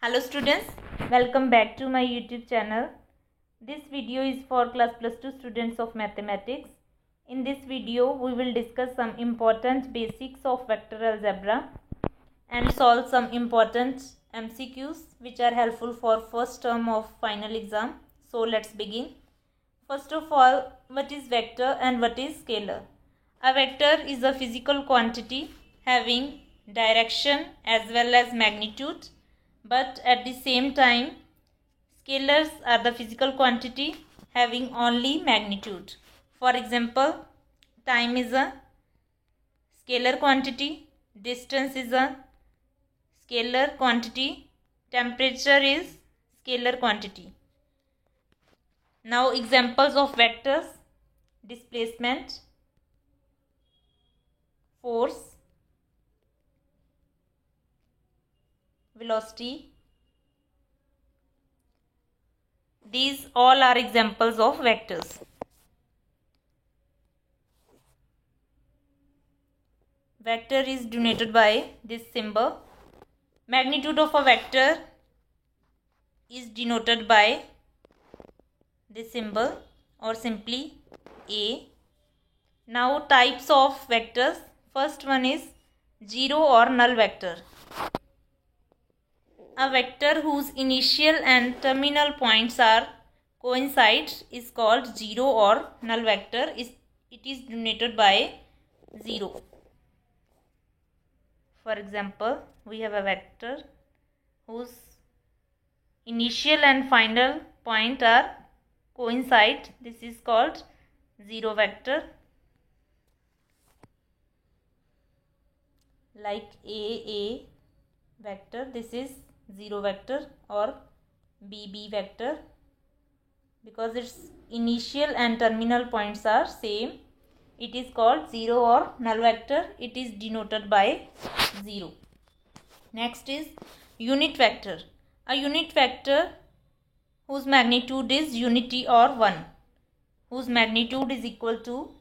Hello students, welcome back to my YouTube channel. This video is for class plus 2 students of mathematics. In this video, we will discuss some important basics of vector algebra and solve some important MCQs which are helpful for first term of final exam. So let's begin. First of all, what is vector and what is scalar? A vector is a physical quantity having direction as well as magnitude. But at the same time, scalars are the physical quantity having only magnitude. For example, time is a scalar quantity, distance is a scalar quantity, temperature is scalar quantity. Now examples of vectors: displacement, force, velocity. These all are examples of vectors. Vector is denoted by this symbol. Magnitude of a vector is denoted by this symbol or simply A. Now types of vectors. First one is zero or null vector. A vector whose initial and terminal points are coincide is called zero or null vector. It is denoted by 0. For example, we have a vector whose initial and final point are coincide. This is called zero vector. Like A vector, this is zero vector, or B vector, because its initial and terminal points are same. It is called zero or null vector. It is denoted by 0. Next is unit vector. A unit vector whose magnitude is unity or 1, whose magnitude is equal to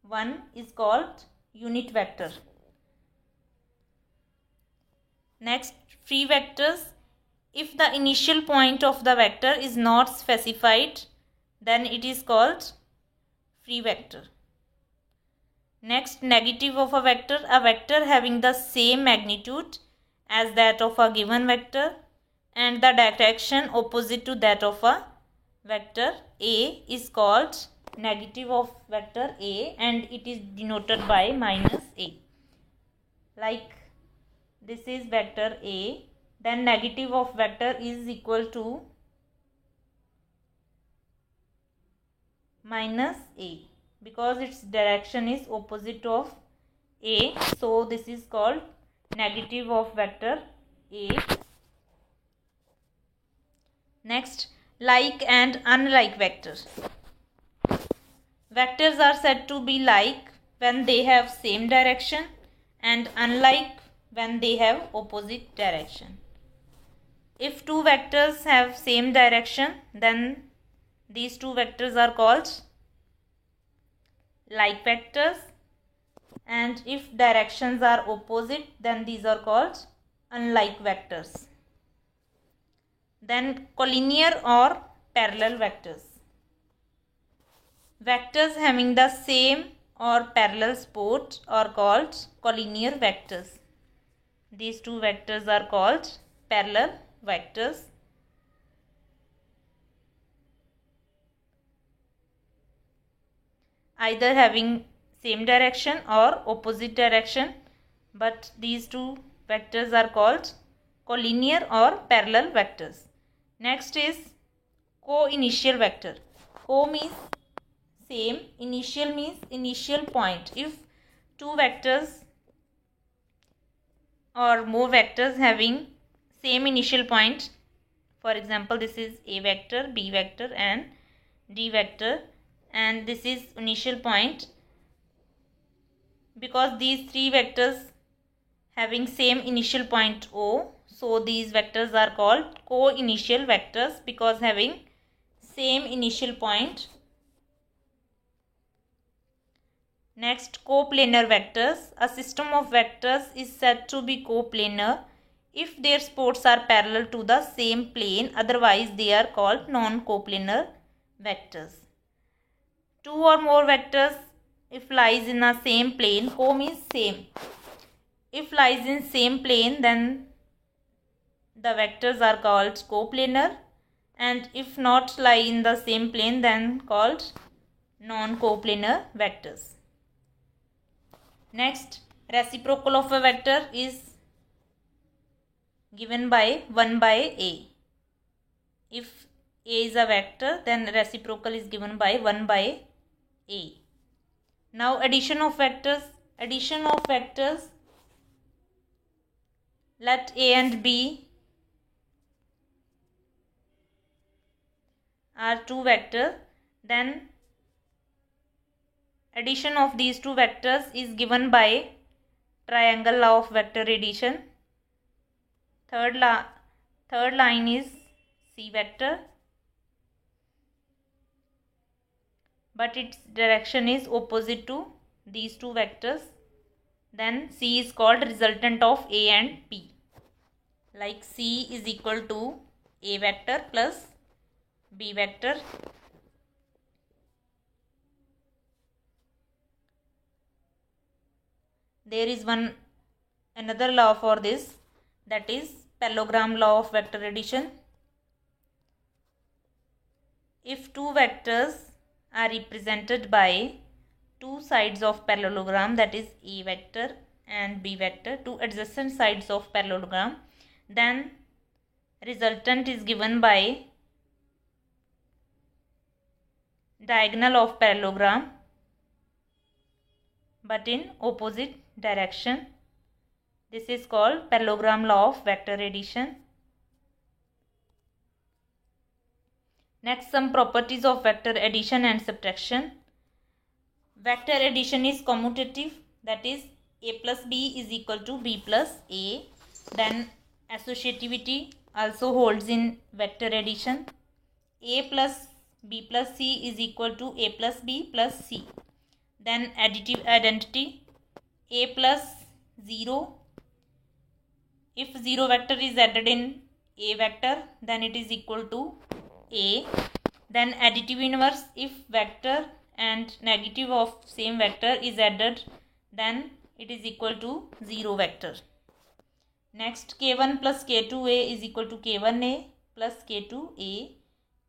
1 is called unit vector. Next, free vectors. If the initial point of the vector is not specified, then it is called free vector. Next, negative of a vector having the same magnitude as that of a given vector and the direction opposite to that of a vector A is called negative of vector A, and it is denoted by -A. Like this is vector A, then negative of vector is equal to -A because its direction is opposite of A. So this is called negative of vector A. Next, like and unlike vectors. Vectors are said to be like when they have same direction and unlike when they have opposite direction. If two vectors have same direction, then these two vectors are called like vectors, and if directions are opposite, then these are called unlike vectors. Then collinear or parallel vectors. Vectors having the same or parallel support are called collinear vectors. These two vectors are called parallel vectors. Either having same direction or opposite direction, but these two vectors are called collinear or parallel vectors. Next is co-initial vector. Co means same, initial means initial point. If two vectors or more vectors having same initial point, for example this is A vector, B vector and D vector, and this is initial point, because these three vectors having same initial point O, so these vectors are called co-initial vectors because having same initial point. Next, coplanar vectors. A system of vectors is said to be coplanar if their spots are parallel to the same plane, otherwise they are called non-coplanar vectors. Two or more vectors, if lies in the same plane, co means same. If lies in same plane, then the vectors are called coplanar, and if not lie in the same plane, then called non-coplanar vectors. Next, reciprocal of a vector is given by 1 by a. If a is a vector, then reciprocal is given by 1 by a. Now addition of vectors. Addition of vectors, let a and b are two vectors, then addition of these two vectors is given by triangle law of vector addition. Third line is C vector, but its direction is opposite to these two vectors. Then C is called resultant of A and B. Like C is equal to A vector plus B vector. There is another law for this, that is parallelogram law of vector addition. If two vectors are represented by two sides of parallelogram, that is A vector and B vector, two adjacent sides of parallelogram, then resultant is given by diagonal of parallelogram but in opposite direction. This is called parallelogram law of vector addition. Next, some properties of vector addition and subtraction. Vector addition is commutative, that is A plus B is equal to B plus A. Then associativity also holds in vector addition. A plus B plus C is equal to A plus B plus C. Then additive identity, A plus 0. If 0 vector is added in A vector, then it is equal to A. Then additive inverse, if vector and negative of same vector is added, then it is equal to 0 vector. Next, K1 plus K2A is equal to K1A plus K2A.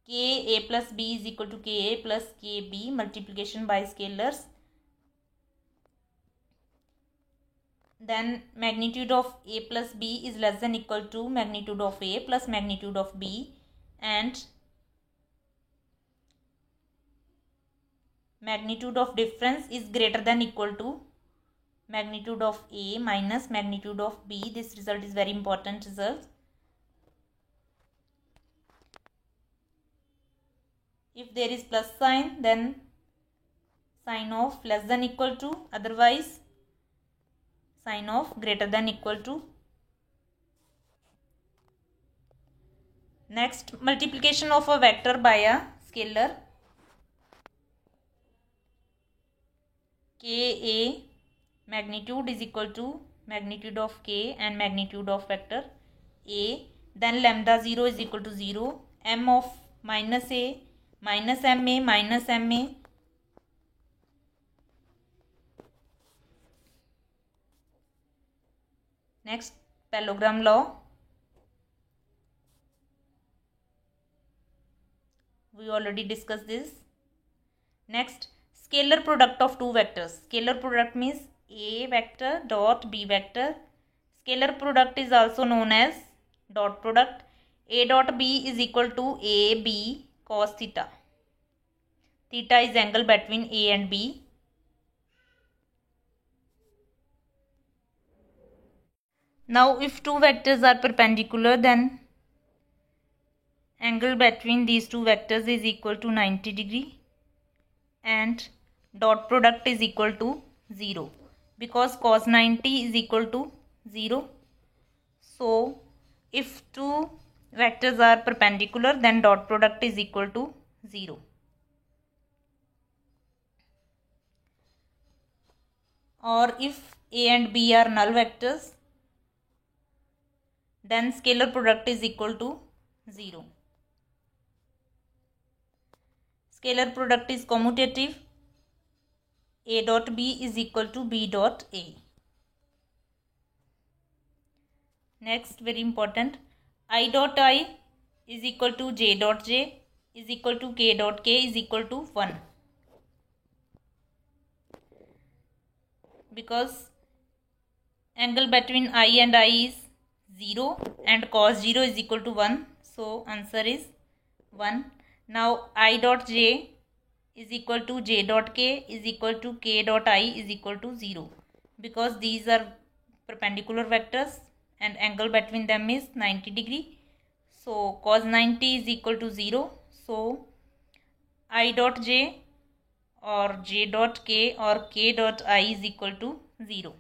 Ka plus B is equal to Ka plus Kb, multiplication by scalars. Then magnitude of A plus B is less than equal to magnitude of A plus magnitude of B, and magnitude of difference is greater than equal to magnitude of A minus magnitude of B. This result is very important result. If there is plus sign, then sign of less than equal to, otherwise sign of greater than equal to. Next, multiplication of a vector by a scalar. Ka magnitude is equal to magnitude of K and magnitude of vector A. Then lambda 0 is equal to 0. M of minus A minus MA minus MA. Next, parallelogram law. We already discussed this. Next, scalar product of two vectors. Scalar product means A vector dot B vector. Scalar product is also known as dot product. A dot B is equal to AB cos theta. Theta is angle between A and B. Now, if two vectors are perpendicular, then angle between these two vectors is equal to 90 degree and dot product is equal to 0, because cos 90 is equal to 0. So, if two vectors are perpendicular, then dot product is equal to 0. Or if A and B are null vectors, then scalar product is equal to 0. Scalar product is commutative. A dot B is equal to B dot A. Next, very important, I dot I is equal to J dot J is equal to K dot K is equal to 1. Because angle between I and I is 0 and cos 0 is equal to 1. So answer is 1. Now I dot J is equal to J dot K is equal to K dot I is equal to 0. Because these are perpendicular vectors and angle between them is 90 degree. So cos 90 is equal to 0. So I dot J or J dot K or K dot I is equal to 0.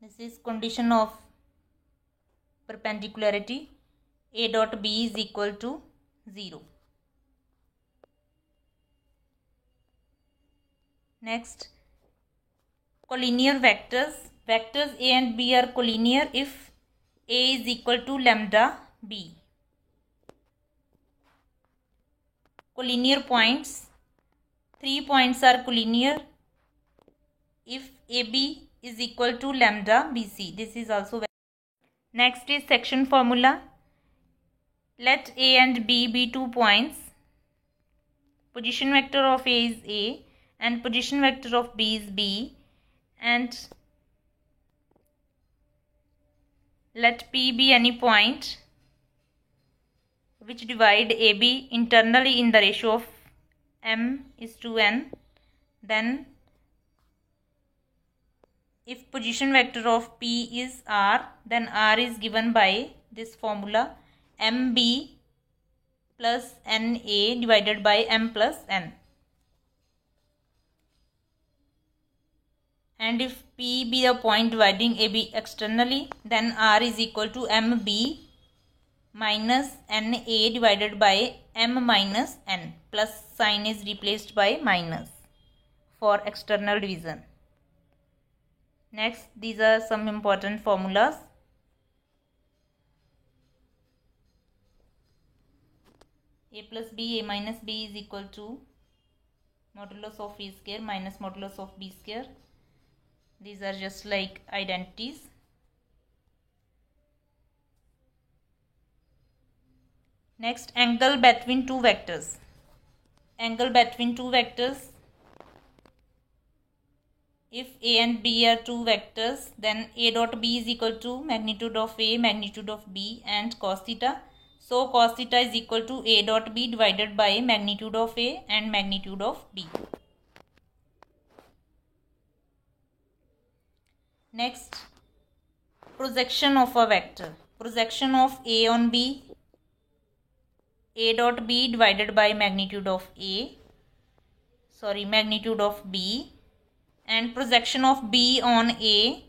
This is condition of perpendicularity. A dot B is equal to 0. Next, collinear vectors. Vectors A and B are collinear if A is equal to lambda B. Collinear points. 3 points are collinear if AB is equal to lambda BC. This is also. Next is section formula. Let A and B be 2 points. Position vector of A is A and position vector of B is B, and let P be any point which divide AB internally in the ratio of m is to n. Then if position vector of P is R, then R is given by this formula MB plus NA divided by M plus N. And if P be the point dividing AB externally, then R is equal to MB minus NA divided by M minus N. Plus sign is replaced by minus for external division. Next, these are some important formulas. A plus B, A minus B is equal to modulus of A square minus modulus of B square. These are just like identities. Next, angle between two vectors. Angle between two vectors. If A and B are two vectors, then A dot B is equal to magnitude of A, magnitude of B, and cos theta. So cos theta is equal to A dot B divided by magnitude of A and magnitude of B. Next, projection of a vector. Projection of A on B. A dot B divided by magnitude of magnitude of B, and projection of B on A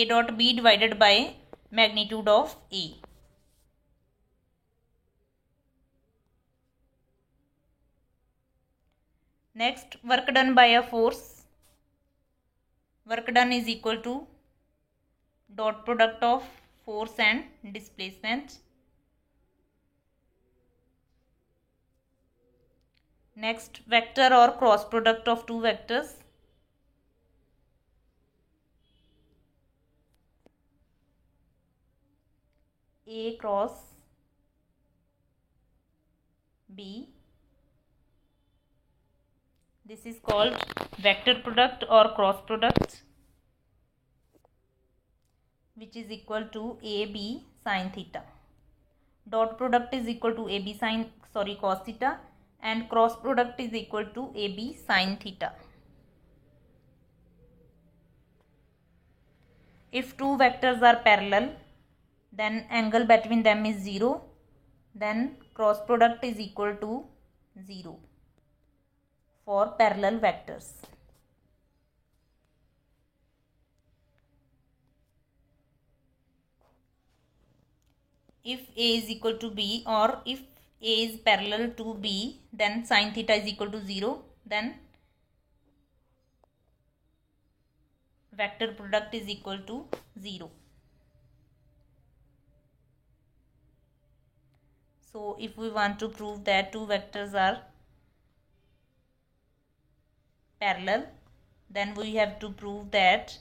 dot B divided by magnitude of A. Next, work done by a force. Work done is equal to dot product of force and displacement. Next, vector or cross product of two vectors. A cross B. This is called vector product or cross product, which is equal to AB sin theta. Dot product is equal to AB cos theta, and cross product is equal to AB sin theta. If two vectors are parallel, then angle between them is 0, then cross product is equal to 0 for parallel vectors. If A is equal to B, or if A is parallel to B, then sin theta is equal to 0. Then vector product is equal to 0. So if we want to prove that two vectors are parallel, then we have to prove that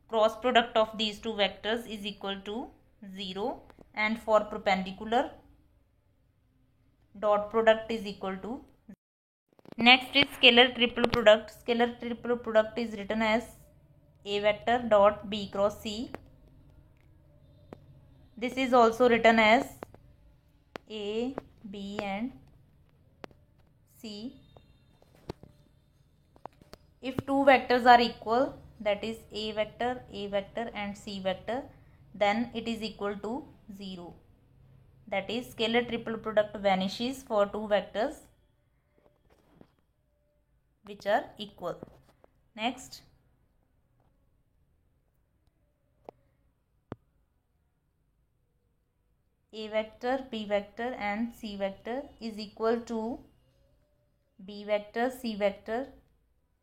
cross product of these two vectors is equal to 0, and for perpendicular, dot product is equal to 0. Next is scalar triple product. Scalar triple product is written as A vector dot B cross C. This is also written as A, B and C. If two vectors are equal, that is A vector and C vector, then it is equal to 0. That is scalar triple product vanishes for two vectors which are equal. Next, A vector, B vector and C vector is equal to B vector, C vector,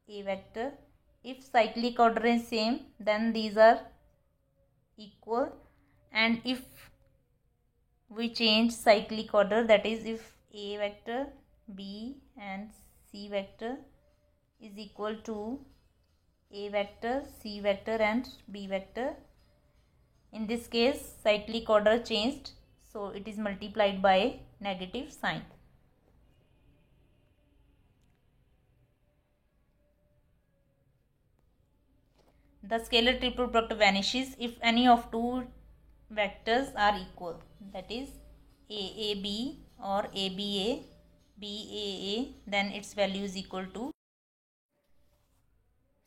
A vector. If cyclic order is same, then these are equal, and if we change cyclic order, that is if A vector, B and C vector is equal to A vector, C vector and B vector, in this case cyclic order changed, so it is multiplied by negative sign. The scalar triple product vanishes if any of two vectors are equal, that is AAB or ABA, BAA, then its value is equal to.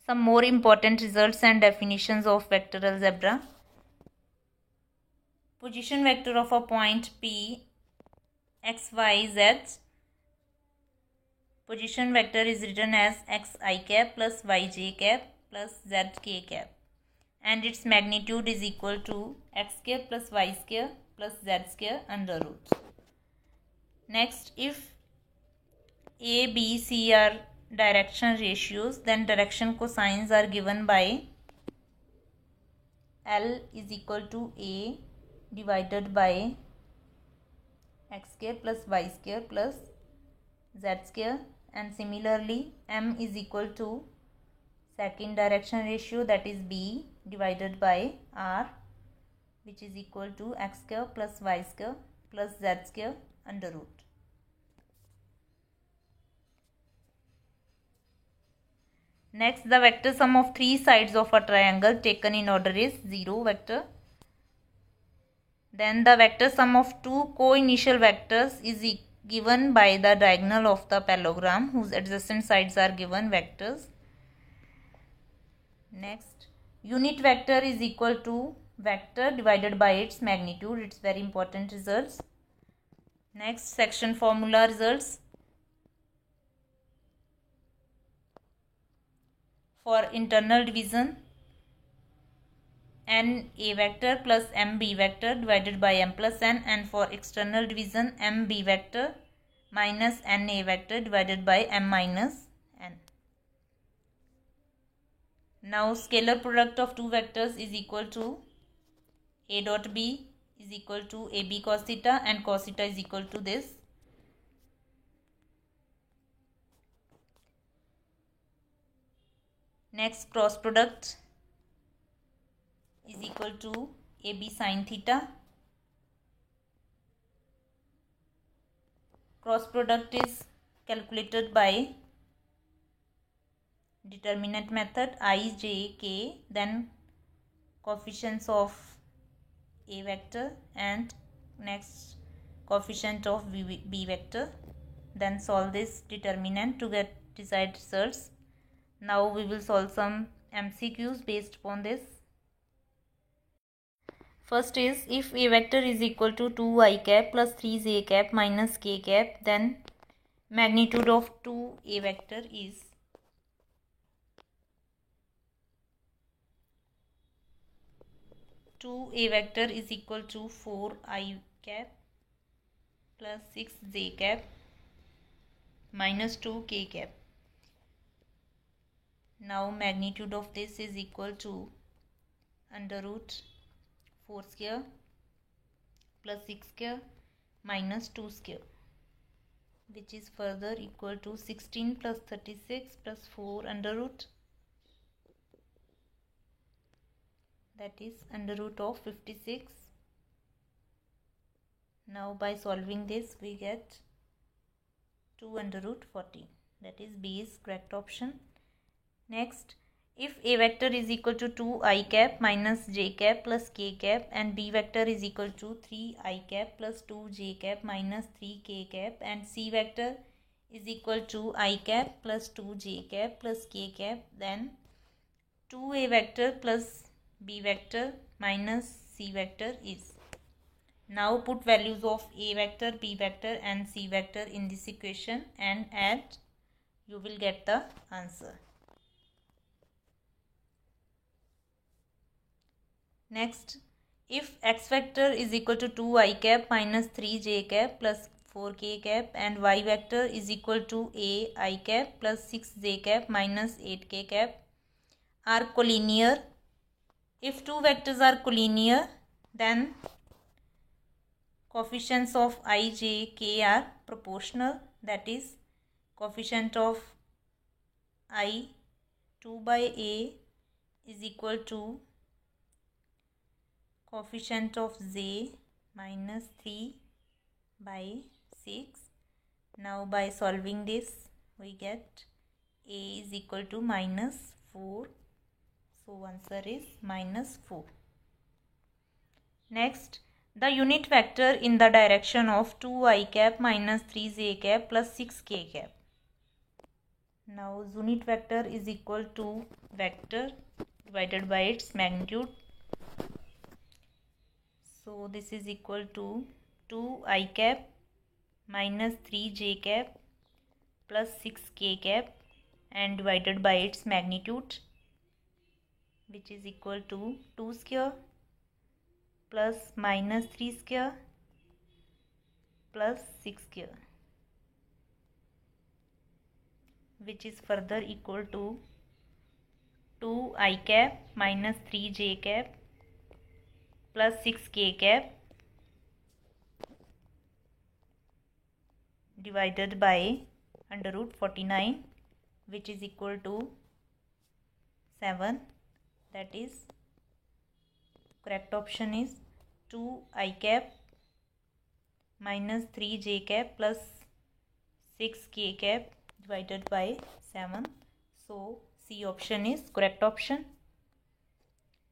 Some more important results and definitions of vector algebra. Position vector of a point P x, y, z. Position vector is written as xi cap plus yj cap plus zk cap, and its magnitude is equal to x square plus y square plus z square under root. Next, if A, B, C are direction ratios, then direction cosines are given by L is equal to A divided by x square plus y square plus z square, and similarly M is equal to second direction ratio, that is B divided by R, which is equal to x square plus y square plus z square under root. Next, the vector sum of three sides of a triangle taken in order is 0 vector. Then the vector sum of two co-initial vectors is given by the diagonal of the parallelogram whose adjacent sides are given vectors. Next, unit vector is equal to vector divided by its magnitude. It's very important results. Next, section formula results. For internal division, n a vector plus m b vector divided by m plus n, and for external division m b vector minus n a vector divided by m minus n. Now scalar product of two vectors is equal to a dot b is equal to ab cos theta, and cos theta is equal to this. Next, cross product is equal to AB sin theta. Cross product is calculated by determinant method I, J, K, then coefficients of A vector and next coefficient of B vector. Then solve this determinant to get desired results. Now we will solve some MCQs based upon this. First is, if A vector is equal to 2i cap plus 3j cap minus k cap, then magnitude of 2A vector is A vector is equal to 4i cap plus 6j cap minus 2k cap. Now magnitude of this is equal to under root 4 square plus 6 square minus 2 square, which is further equal to 16 plus 36 plus 4 under root, that is under root of 56. Now by solving this we get 2 under root 14, that is B is correct option. Next, if A vector is equal to 2i cap minus j cap plus k cap and B vector is equal to 3i cap plus 2j cap minus 3k cap and C vector is equal to I cap plus 2j cap plus k cap, then 2a vector plus B vector minus C vector is. Now put values of A vector, B vector and C vector in this equation and add. You will get the answer. Next, if x vector is equal to 2i cap minus 3j cap plus 4k cap and y vector is equal to ai cap plus 6j cap minus 8k cap are collinear. If two vectors are collinear, then coefficients of I, j, k are proportional, that is coefficient of I 2 by a is equal to coefficient of j minus 3 by 6. Now by solving this we get a is equal to minus 4. So answer is minus 4. Next, the unit vector in the direction of 2i cap minus 3j cap plus 6k cap. Now unit vector is equal to vector divided by its magnitude. So this is equal to 2i cap minus 3j cap plus 6k cap and divided by its magnitude, which is equal to 2 square plus minus 3 square plus 6 square, which is further equal to 2i cap minus 3j cap plus 6k cap divided by under root 49, which is equal to 7. That is correct option is 2i cap minus 3j cap plus 6k cap divided by 7. So C option is correct option.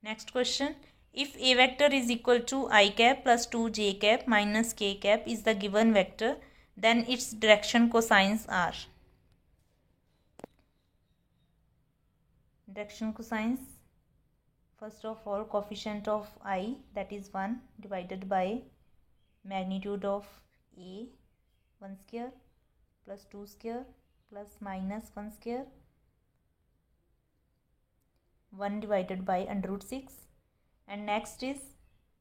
Next question. If A vector is equal to I cap plus 2j cap minus k cap is the given vector, then its direction cosines are. Direction cosines, first of all coefficient of I, that is 1 divided by magnitude of A 1 square plus 2 square plus minus 1 square, 1 divided by under root 6, and next is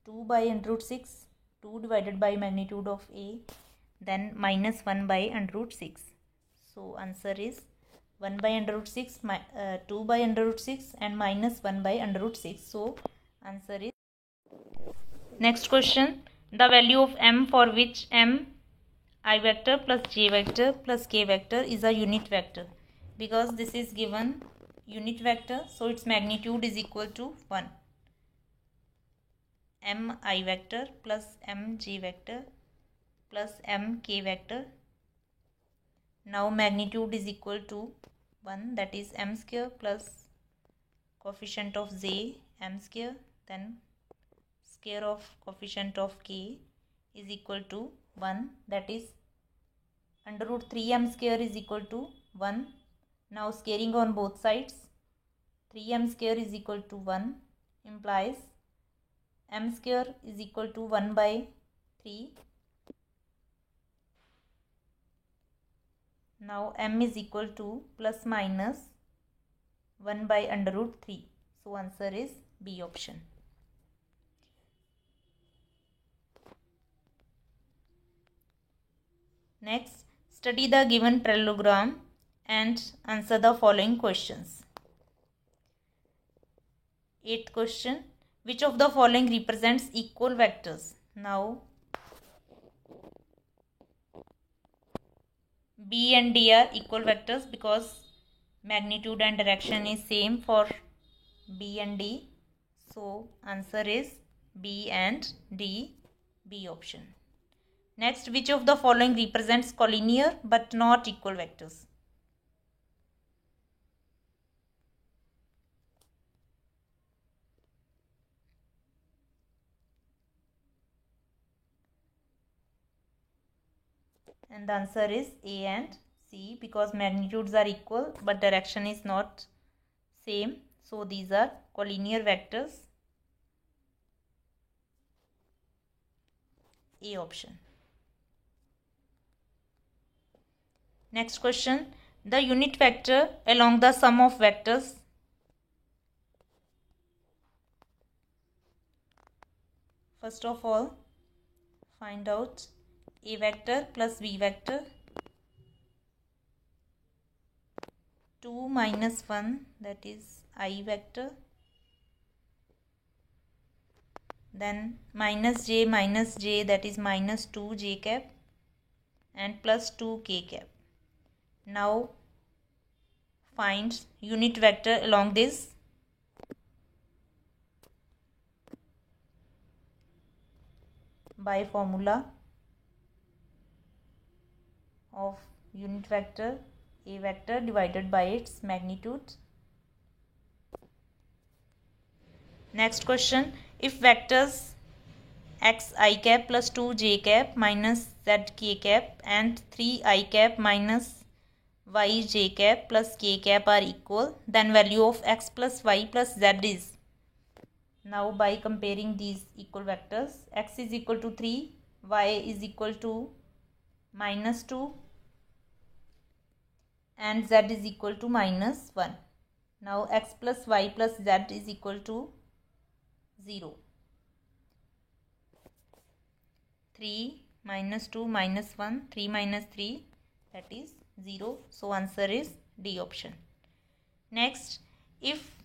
2 by under root 6, 2 divided by magnitude of A, then minus 1 by under root 6. So answer is 1 by under root 6, 2 by under root 6 and minus 1 by under root 6. So answer is. Next question. The value of m for which m I vector plus j vector plus k vector is a unit vector. Because this is given unit vector, so its magnitude is equal to 1. M I vector plus m j vector plus m k vector. Now magnitude is equal to 1, that is m square plus coefficient of j m square, then square of coefficient of k is equal to 1, that is under root 3m square is equal to 1. Now squaring on both sides, 3m square is equal to 1 implies m square is equal to 1 by 3. Now m is equal to plus minus 1 by under root 3. So answer is B option. Next, study the given parallelogram and answer the following questions. Eighth question. Which of the following represents equal vectors? Now B and D are equal vectors because magnitude and direction is same for B and D. So answer is B and D, B option. Next, which of the following represents collinear but not equal vectors? And the answer is A and C because magnitudes are equal but direction is not same. So these are collinear vectors. A option. Next question. The unit vector along the sum of vectors. First of all, find out A vector plus B vector. 2 minus 1, that is I vector. Then minus j, that is minus 2 j cap, and plus 2 k cap. Now find unit vector along this. By formula of unit vector, A vector divided by its magnitude. Next question. If vectors x I cap plus 2 j cap minus z k cap and 3 I cap minus y j cap plus k cap are equal, then value of x plus y plus z is. Now by comparing these equal vectors, x is equal to 3, y is equal to minus 2 and z is equal to minus 1. Now x plus y plus z is equal to 0. 3 minus 2 minus 1, 3 minus 3, that is 0. So answer is D option. Next, if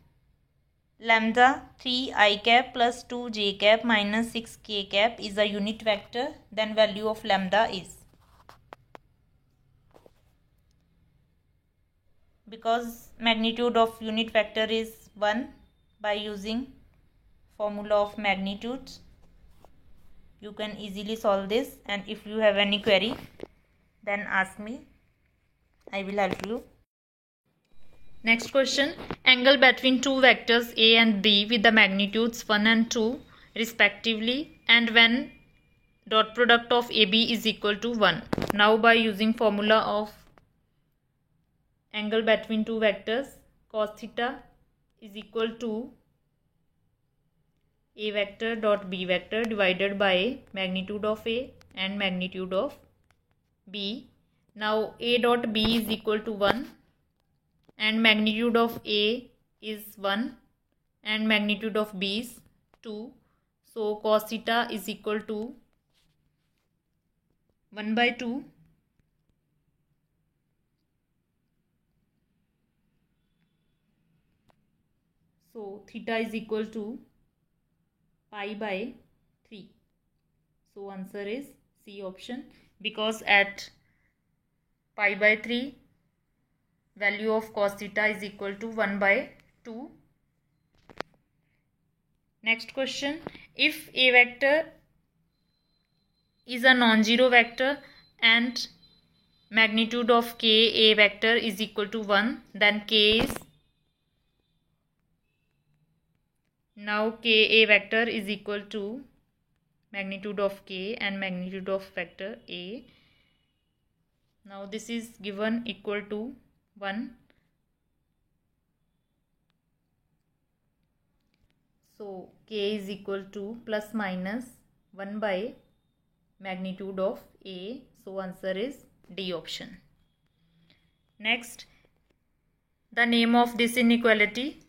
lambda 3 I cap plus 2 j cap minus 6 k cap is a unit vector, then value of lambda is. Because magnitude of unit vector is 1, by using formula of magnitude you can easily solve this, and if you have any query then ask me, I will help you. Next question. Angle between two vectors A and B with the magnitudes 1 and 2 respectively, and when dot product of AB is equal to 1. Now by using formula of angle between two vectors, cos theta is equal to A vector dot B vector divided by magnitude of A and magnitude of B. Now A dot B is equal to 1 and magnitude of A is 1 and magnitude of B is 2. So cos theta is equal to 1 by 2 . So theta is equal to pi by 3. So answer is C option, because at pi by 3 value of cos theta is equal to 1 by 2. Next question. If A vector is a non-zero vector and magnitude of k A vector is equal to 1, then k is. Now k A vector is equal to magnitude of k and magnitude of vector A. Now this is given equal to 1. So k is equal to plus minus 1 by magnitude of A. So answer is D option. Next, the name of this inequality.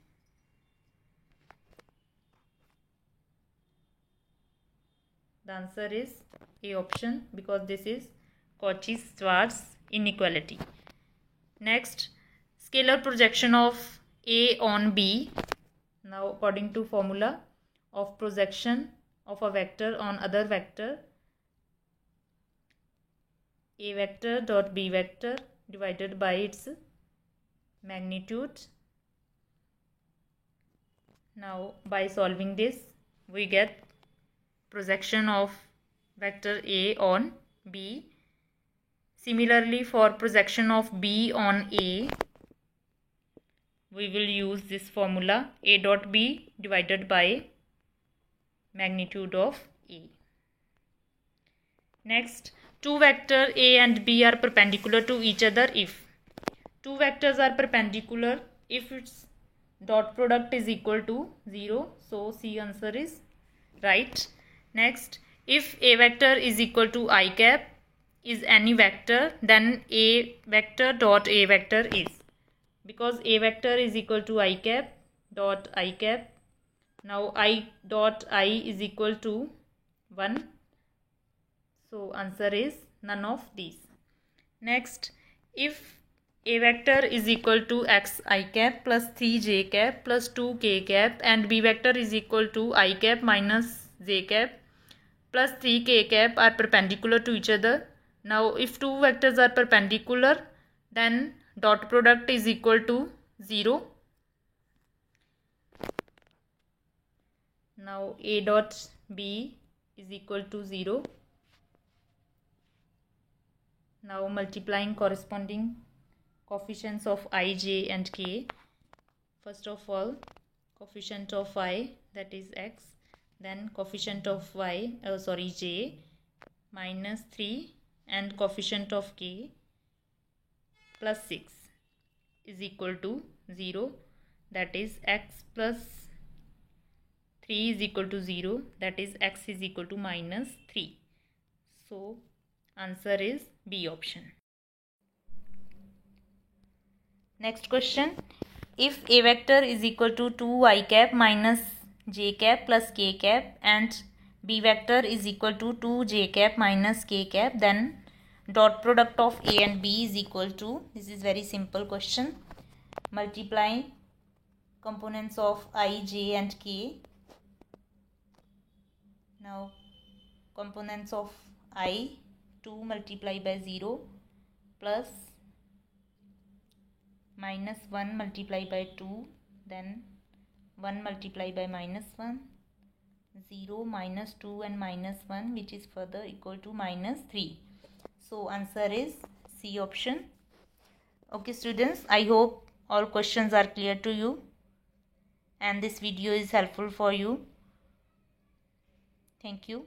The answer is A option, because this is Cauchy-Schwarz inequality. Next, scalar projection of A on B. Now according to formula of projection of a vector on other vector, a vector dot b vector divided by its magnitude. Now by solving this we get projection of vector A on B. Similarly, for projection of B on A, we will use this formula, A dot B divided by magnitude of A. Next, two vectors A and B are perpendicular to each other if two vectors are perpendicular, if its dot product is equal to 0. So C answer is right. Next, if A vector is equal to I cap is any vector, then A vector dot A vector is, because A vector is equal to I cap dot I cap. Now I dot I is equal to 1. So answer is none of these. Next, if A vector is equal to x I cap plus 3 j cap plus 2 k cap and B vector is equal to I cap minus j cap plus 3 k cap are perpendicular to each other. Now if two vectors are perpendicular, then dot product is equal to 0. Now A dot B is equal to 0. Now multiplying corresponding coefficients of I, j and k. First of all, coefficient of I, that is x, then coefficient of j minus 3 and coefficient of k plus 6 is equal to 0, that is x plus 3 is equal to 0, that is x is equal to minus 3. So answer is B option. Next question, if A vector is equal to 2 I cap minus j cap plus k cap and B vector is equal to 2 j cap minus k cap, then dot product of A and B is equal to, this is very simple question, multiplying components of I, j and k. Now components of I, 2 multiplied by 0 plus minus 1 multiplied by 2, then 1 multiplied by minus 1, 0 minus 2 and minus 1, which is further equal to minus 3. So answer is C option. Okay students, I hope all questions are clear to you and this video is helpful for you. Thank you.